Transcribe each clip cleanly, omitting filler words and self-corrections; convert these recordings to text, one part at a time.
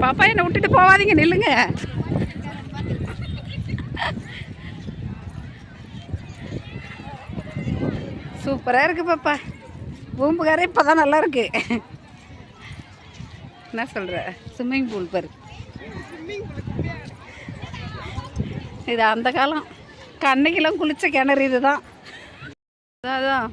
பாப்பா என்னை விட்டுட்டு போவாதீங்க, நில்லுங்க. சூப்பராக இருக்குது பாப்பா. பூம்புகாரே இப்போ தான் நல்லா இருக்கு. என்ன சொல்கிற? ஸ்விம்மிங் பூல் பாரு. இது அந்த காலம் கண்ணைக்கெல்லாம் குளிச்ச கிணறு இதுதான். அதான்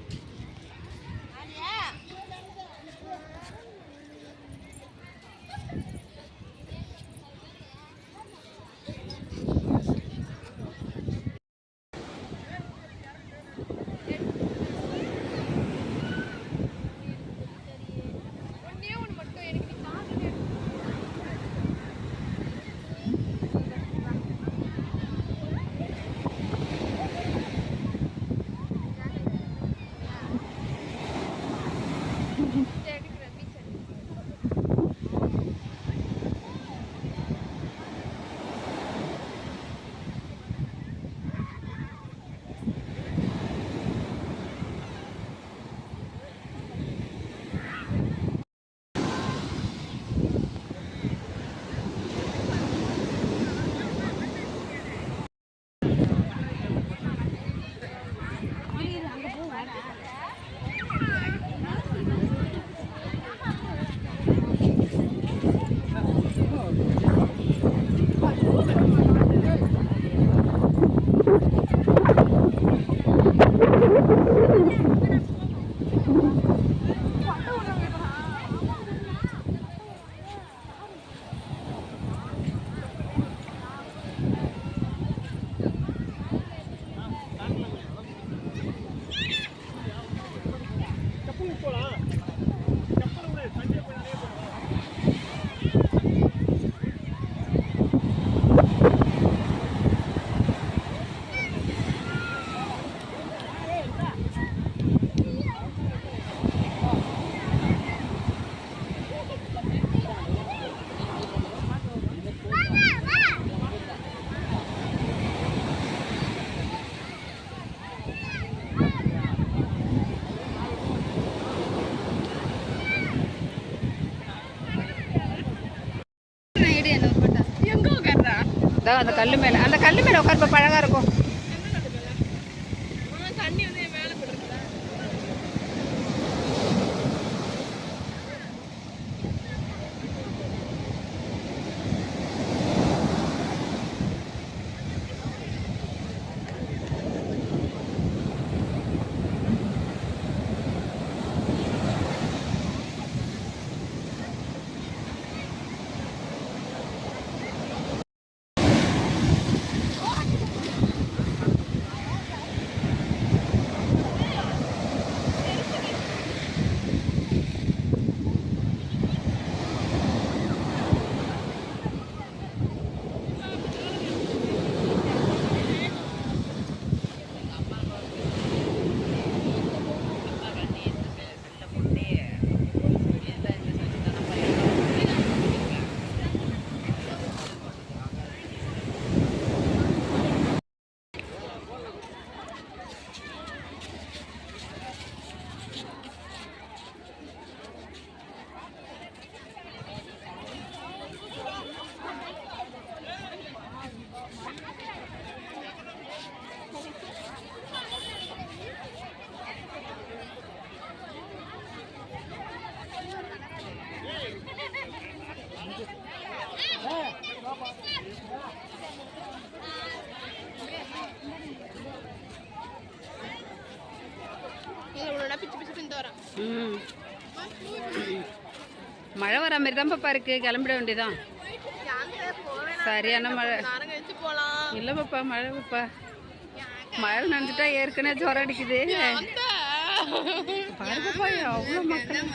அந்த கல்லு மேலே உட்கார்ப்ப அழகாக இருக்கும். மழை வர மாதிரி தான் பாப்பா இருக்கு, கிளம்பிட வேண்டியதான். சரியான மழை இல்லை பாப்பா, மழை பாப்பா. மழை நனைஞ்சிட்டா ஏற்கனவே ஜுரம் அடிக்குது. பாருப்பா அவ்வளோ மக்கள்.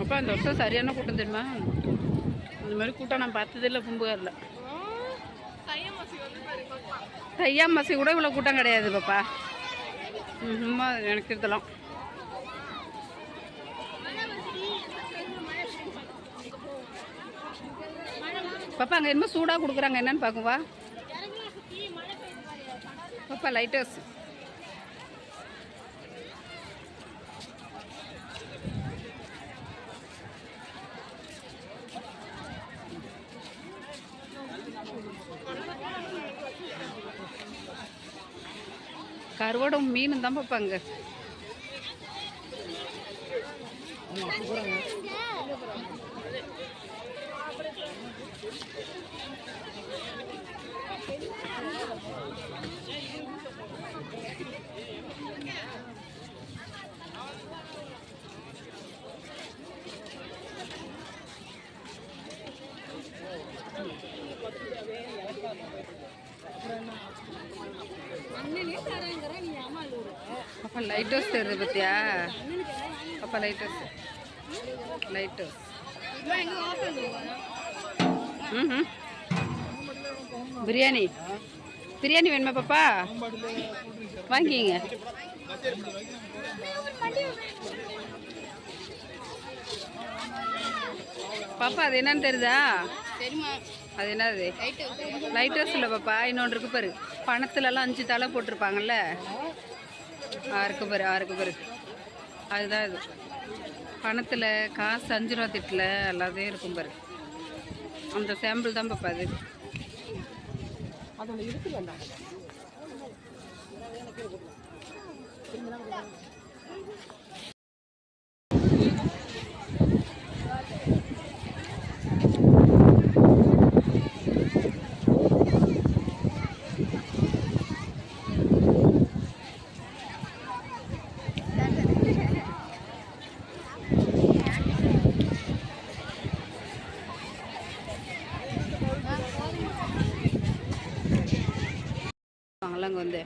அப்பா இந்த வருஷம் சரியான கூட்டம் தெரியுமா? இந்த மாதிரி கூட்டம் நான் பார்த்ததில்லை பூம்புகாரில். தையாமசி கூட இவ்வளோ கூட்டம் கிடையாது பாப்பா. சும்மா எனக்கு இதெல்லாம் பாப்பா அங்கே என்ன சூடாக கொடுக்குறாங்க என்னன்னு பார்க்குவா பாப்பா. லைட்டர்ஸ் கருவாடும் மீன் தான் பாப்பா அங்கே. அப்போ லைட் ஹவுஸ் தெரியுது பத்தியா அப்போ light house light house. Biryani biryani வேணுமா பாப்பா? வாங்கிங்க. பாப்பா அது என்னன்னு தெரியுதா? அது என்னது? லைட் ஹவுஸ் இல்லை பாப்பா, இன்னொன்று இருக்கு பாரு. பணத்துலலாம் 5 தலை போட்டிருப்பாங்கல்ல, ஆறுக்கு பாரு அதுதான் இது. பணத்தில் காசு 5 ரூபா திட்டில் எல்லாத்தையும் இருக்கும் பாரு. அந்த சாம்பிள் தான் பாப்பா அது. அதோட இருக்குல்ல அங்கே வந்து